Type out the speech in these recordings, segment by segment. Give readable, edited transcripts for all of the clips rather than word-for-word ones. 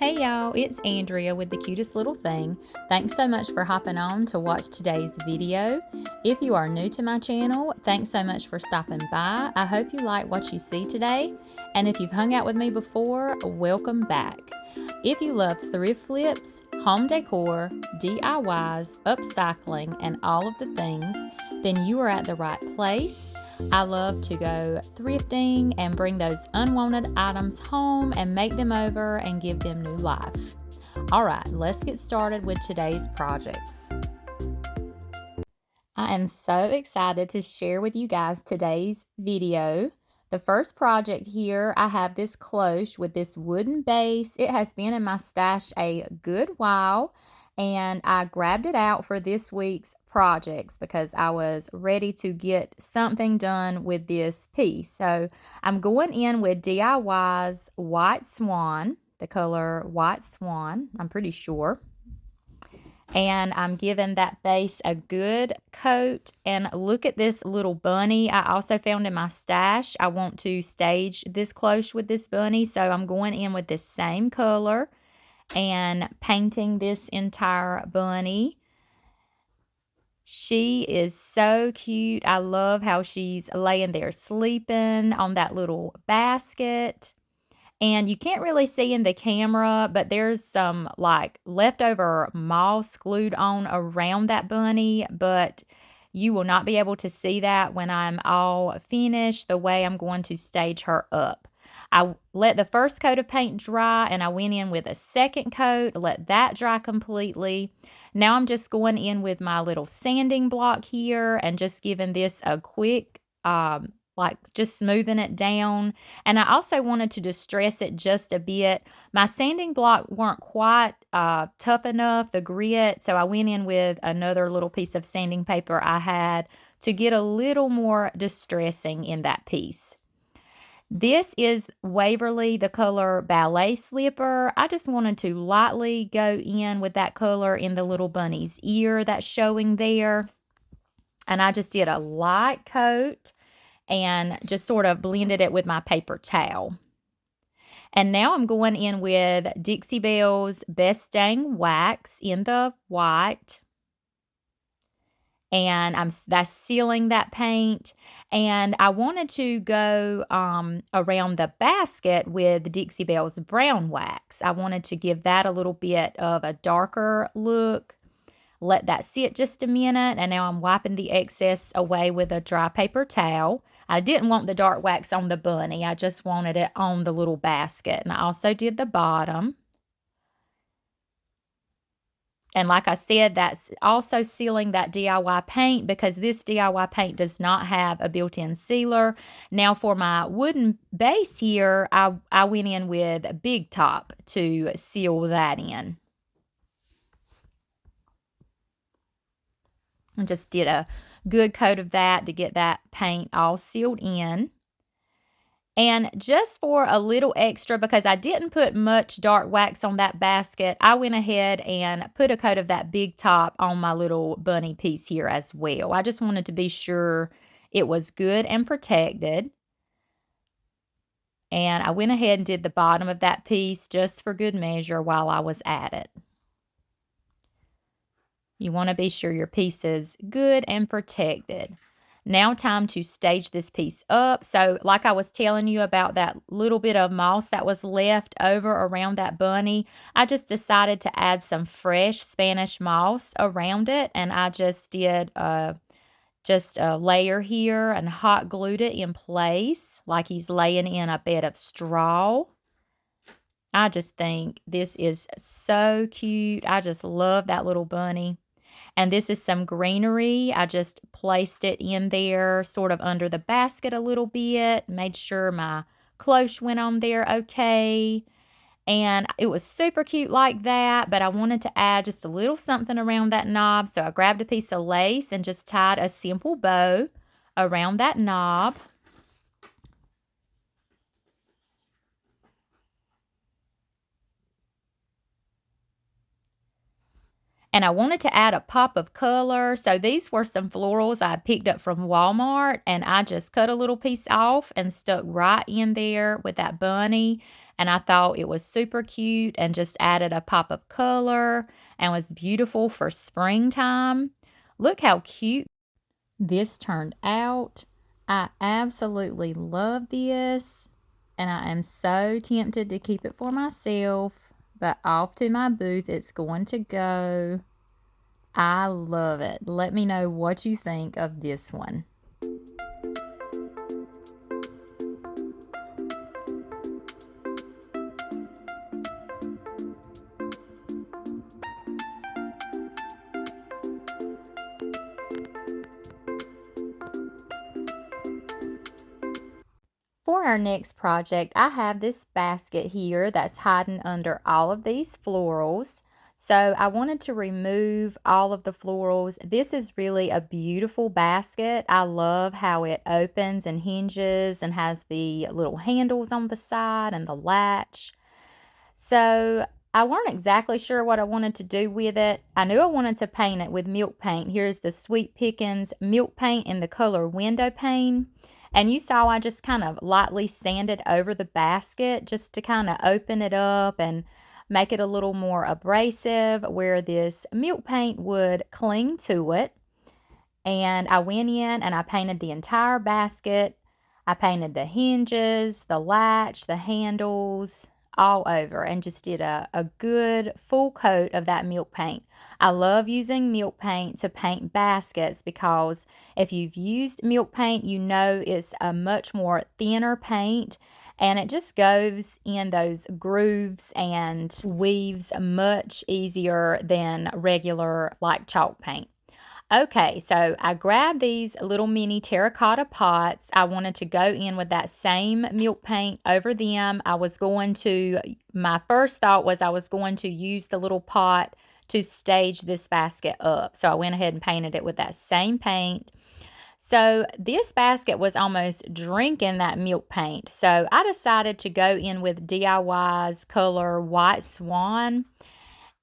Hey y'all, it's Andrea with the Cutest Little Thing. Thanks so much for hopping on to watch today's video. If you are new to my channel, thanks so much for stopping by. I hope you like what you see today. And if you've hung out with me before, welcome back. If you love thrift flips, home decor, DIYs, upcycling, and all of the things, then you are at the right place. I love to go thrifting and bring those unwanted items home and make them over and give them new life. All right, let's get started with today's projects. I am so excited to share with you guys today's video. The first project here, I have this cloche with this wooden base. It has been in my stash a good while, and I grabbed it out for this week's projects because I was ready to get something done with this piece. So I'm going in with DIYS White Swan, the color White Swan, I'm pretty sure. And I'm giving that base a good coat. And look at this little bunny I also found in my stash. I want to stage this cloche with this bunny, so I'm going in with this same color and painting this entire bunny. She is so cute. I love how she's laying there sleeping on that little basket. And you can't really see in the camera, but there's some like leftover moss glued on around that bunny, but you will not be able to see that when I'm all finished the way I'm going to stage her up. I let the first coat of paint dry and I went in with a second coat, let that dry completely. Now I'm just going in with my little sanding block here and just giving this a quick like just smoothing it down. And I also wanted to distress it just a bit. My sanding block weren't quite tough enough, the grit, so I went in with another little piece of sanding paper I had to get a little more distressing in that piece. This is Waverly, the color Ballet Slipper. I just wanted to lightly go in with that color in the little bunny's ear that's showing there. And I just did a light coat and just sort of blended it with my paper towel. And now I'm going in with Dixie Belle's Best Dang Wax in the white. And that's sealing that paint. And I wanted to go around the basket with Dixie Belle's Brown Wax. I wanted to give that a little bit of a darker look. Let that sit just a minute, and now I'm wiping the excess away with a dry paper towel. I didn't want the dark wax on the bunny. I just wanted it on the little basket. And I also did the bottom. And like I said, that's also sealing that DIY paint because this DIY paint does not have a built-in sealer. Now for my wooden base here, I went in with Big Top to seal that in. And just did a good coat of that to get that paint all sealed in. And just for a little extra, because I didn't put much dark wax on that basket, I went ahead and put a coat of that Big Top on my little bunny piece here as well. I just wanted to be sure it was good and protected. And I went ahead and did the bottom of that piece just for good measure while I was at it. You want to be sure your piece is good and protected. Now time to stage this piece up. So like I was telling you about that little bit of moss that was left over around that bunny, I just decided to add some fresh Spanish moss around it. And I just did just a layer here and hot glued it in place like he's laying in a bed of straw. I just think this is so cute. I just love that little bunny. And this is some greenery. I just placed it in there sort of under the basket a little bit. Made sure my cloche went on there okay. And it was super cute like that, but I wanted to add just a little something around that knob. So I grabbed a piece of lace and just tied a simple bow around that knob. And I wanted to add a pop of color. So these were some florals I picked up from Walmart. And I just cut a little piece off and stuck right in there with that bunny. and I thought it was super cute and just added a pop of color and was beautiful for springtime. Look how cute this turned out. I absolutely love this, and I am so tempted to keep it for myself, but off to my booth it's going to go. I love it. Let me know what you think of this one. For our next project, I have this basket here that's hiding under all of these florals. So I wanted to remove all of the florals. This is really a beautiful basket. I love how it opens and hinges and has the little handles on the side and the latch. So I weren't exactly sure what I wanted to do with it. I knew I wanted to paint it with milk paint. Here's the Sweet Pickins milk paint in the color Window Pane. And you saw I just kind of lightly sanded over the basket just to kind of open it up and make it a little more abrasive where this milk paint would cling to it. And I went in and I painted the entire basket. I painted the hinges, the latch, the handles, all over, and just did a good full coat of that milk paint. I love using milk paint to paint baskets because if you've used milk paint, you know it's a much more thinner paint and it just goes in those grooves and weaves much easier than regular like chalk paint. Okay, so I grabbed these little mini terracotta pots. I wanted to go in with that same milk paint over them. My first thought was I was going to use the little pot to stage this basket up. So I went ahead and painted it with that same paint. So this basket was almost drinking that milk paint. So I decided to go in with DIY's color White Swan.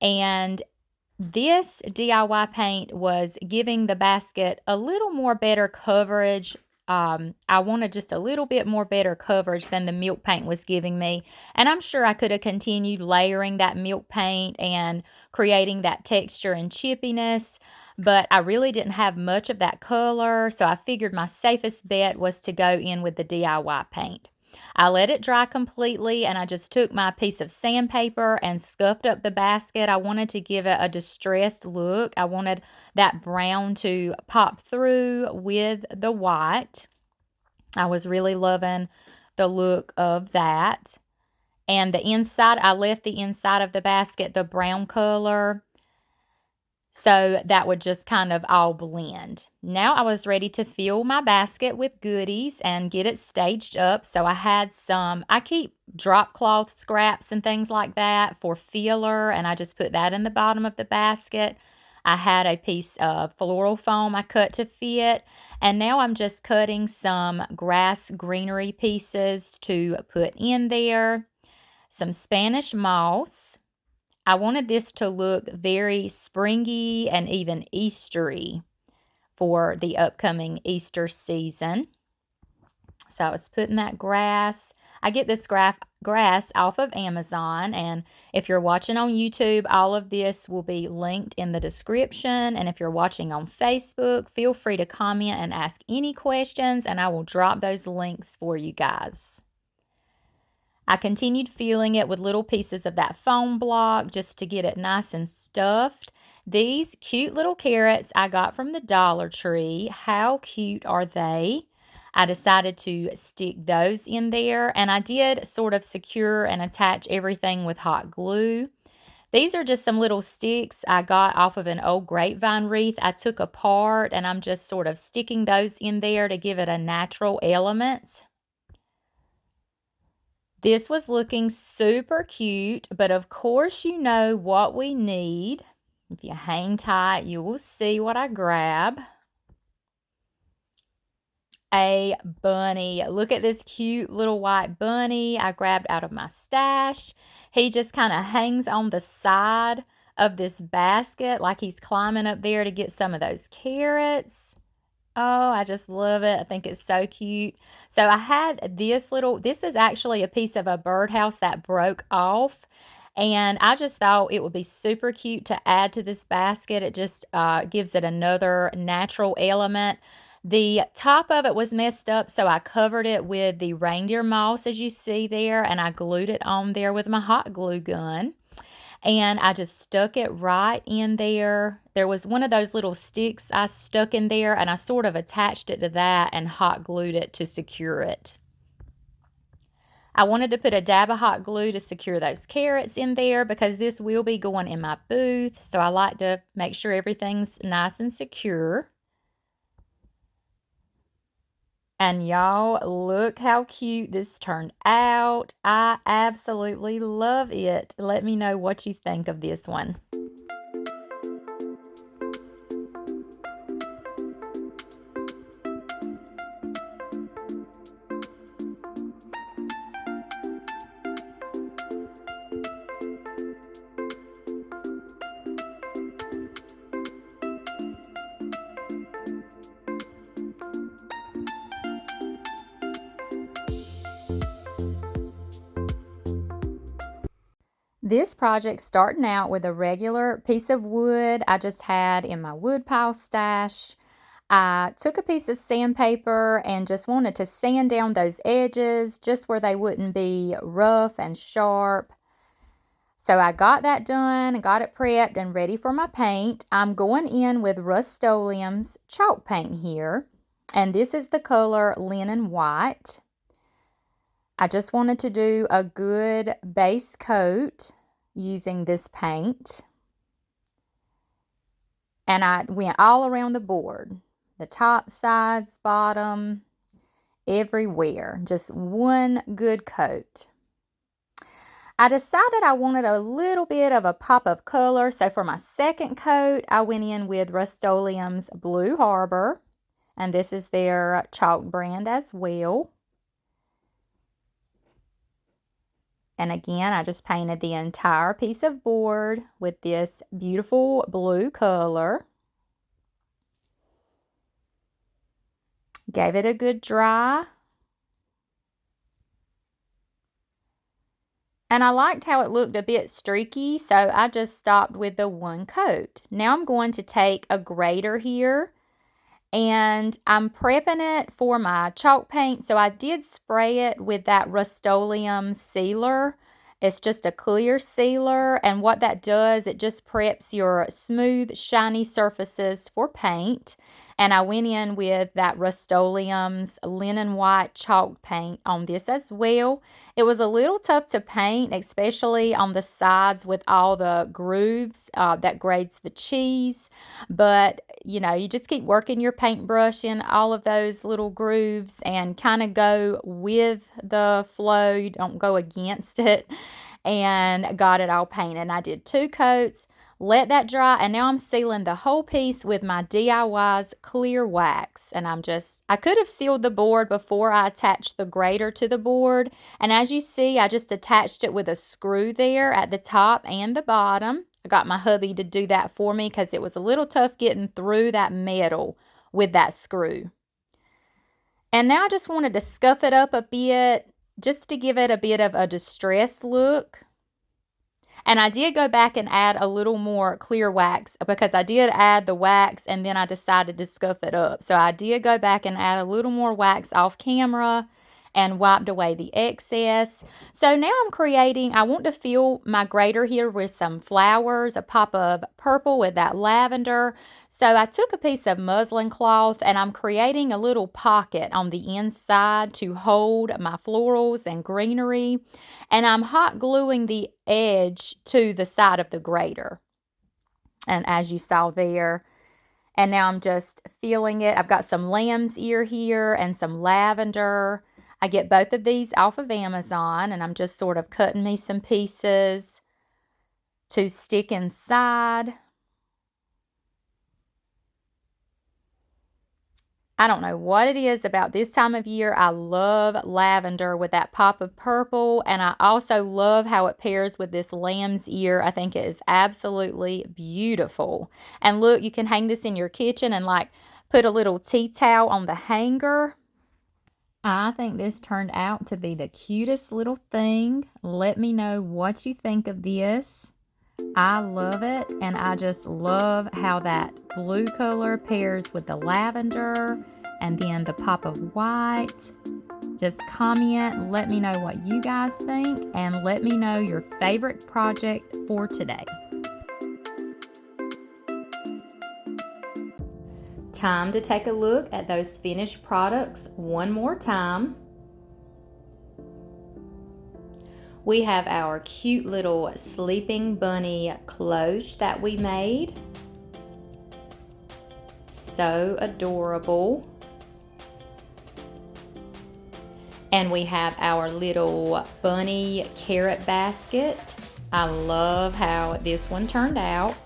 And this DIY paint was giving the basket a little more better coverage. I wanted just a little bit more better coverage than the milk paint was giving me. And I'm sure I could have continued layering that milk paint and creating that texture and chippiness, but I really didn't have much of that color, so I figured my safest bet was to go in with the DIY paint. I let it dry completely and I just took my piece of sandpaper and scuffed up the basket. I wanted to give it a distressed look. I wanted that brown to pop through with the white. I was really loving the look of that. And the inside, I left the inside of the basket the brown color, so that would just kind of all blend. Now I was ready to fill my basket with goodies and get it staged up. So I keep drop cloth scraps and things like that for filler, and I just put that in the bottom of the basket. I had a piece of floral foam I cut to fit, and now I'm just cutting some grass greenery pieces to put in there. Some Spanish moss. I wanted this to look very springy and even Eastery for the upcoming Easter season. So I was putting that grass. I get this grass off of Amazon, and if you're watching on YouTube, all of this will be linked in the description. And if you're watching on Facebook, feel free to comment and ask any questions, and I will drop those links for you guys. I continued filling it with little pieces of that foam block just to get it nice and stuffed. These cute little carrots I got from the Dollar Tree. How cute are they? I decided to stick those in there, and I did sort of secure and attach everything with hot glue. These are just some little sticks I got off of an old grapevine wreath I took apart, and I'm just sort of sticking those in there to give it a natural element. This was looking super cute, but of course you know what we need. If you hang tight, you will see what I grab. A bunny. Look at this cute little white bunny I grabbed out of my stash. He just kind of hangs on the side of this basket like he's climbing up there to get some of those carrots. Oh, I just love it. I think it's so cute. So I had this is actually a piece of a birdhouse that broke off. And I just thought it would be super cute to add to this basket. It just gives it another natural element. The top of it was messed up, so I covered it with the reindeer moss, as you see there, and I glued it on there with my hot glue gun. And I just stuck it right in there. There was one of those little sticks I stuck in there, and I sort of attached it to that and hot glued it to secure it. I wanted to put a dab of hot glue to secure those carrots in there because this will be going in my booth, so I like to make sure everything's nice and secure. And y'all, look how cute this turned out. I absolutely love it. Let me know what you think of this one. This project starting out with a regular piece of wood I just had in my wood pile stash. I took a piece of sandpaper and just wanted to sand down those edges just where they wouldn't be rough and sharp. So I got that done and got it prepped and ready for my paint. I'm going in with Rust-Oleum's chalk paint here, and this is the color Linen White. I just wanted to do a good base coat using this paint. And I went all around the board, the top, sides, bottom, everywhere. Just one good coat. I decided I wanted a little bit of a pop of color, so for my second coat, I went in with Rust-Oleum's Blue Harbor, and this is their chalk brand as well. And again, I just painted the entire piece of board with this beautiful blue color. Gave it a good dry. And I liked how it looked a bit streaky, so I just stopped with the one coat. Now I'm going to take a grater here, and I'm prepping it for my chalk paint. So I did spray it with that Rust-Oleum sealer. It's just a clear sealer, and what that does, it just preps your smooth, shiny surfaces for paint. And I went in with that Rust-Oleum's Linen White chalk paint on this as well. It was a little tough to paint, especially on the sides with all the grooves that grades the cheese. But, you know, you just keep working your paintbrush in all of those little grooves and kind of go with the flow. You don't go against it. And got it all painted. And I did 2 coats. Let that dry, and now I'm sealing the whole piece with my DIYs clear wax. And I could have sealed the board before I attached the grater to the board. And as you see, I just attached it with a screw there at the top and the bottom. I got my hubby to do that for me because it was a little tough getting through that metal with that screw. And now I just wanted to scuff it up a bit just to give it a bit of a distressed look. And I did go back and add a little more clear wax because I did add the wax and then I decided to scuff it up. So I did go back and add a little more wax off camera and wiped away the excess. So now I want to fill my grater here with some flowers, a pop of purple with that lavender. So I took a piece of muslin cloth and I'm creating a little pocket on the inside to hold my florals and greenery. And I'm hot gluing the edge to the side of the grater. And as you saw there, and now I'm just filling it. I've got some lamb's ear here and some lavender. I get both of these off of Amazon, and I'm just sort of cutting me some pieces to stick inside. I don't know what it is about this time of year. I love lavender with that pop of purple, and I also love how it pairs with this lamb's ear. I think it is absolutely beautiful. And look, you can hang this in your kitchen and like Put a little tea towel on the hanger. I think this turned out to be the cutest little thing. Let me know what you think of this. I love it, and I just love how that blue color pairs with the lavender and then the pop of white. Just comment, let me know what you guys think, and let me know your favorite project for today. Time to take a look at those finished products one more time. We have our cute little sleeping bunny cloche that we made. So adorable. And we have our little bunny carrot basket. I love how this one turned out.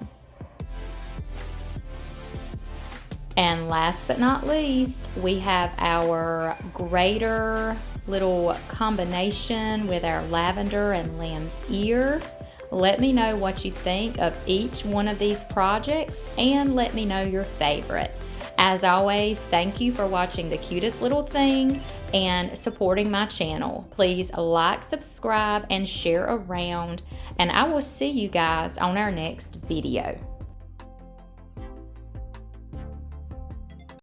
And last but not least, we have our Grater little combination with our lavender and lamb's ear. Let me know what you think of each one of these projects and let me know your favorite. As always, thank you for watching The Cutest Little Thing and supporting my channel. Please like, subscribe, and share around, and I will see you guys on our next video.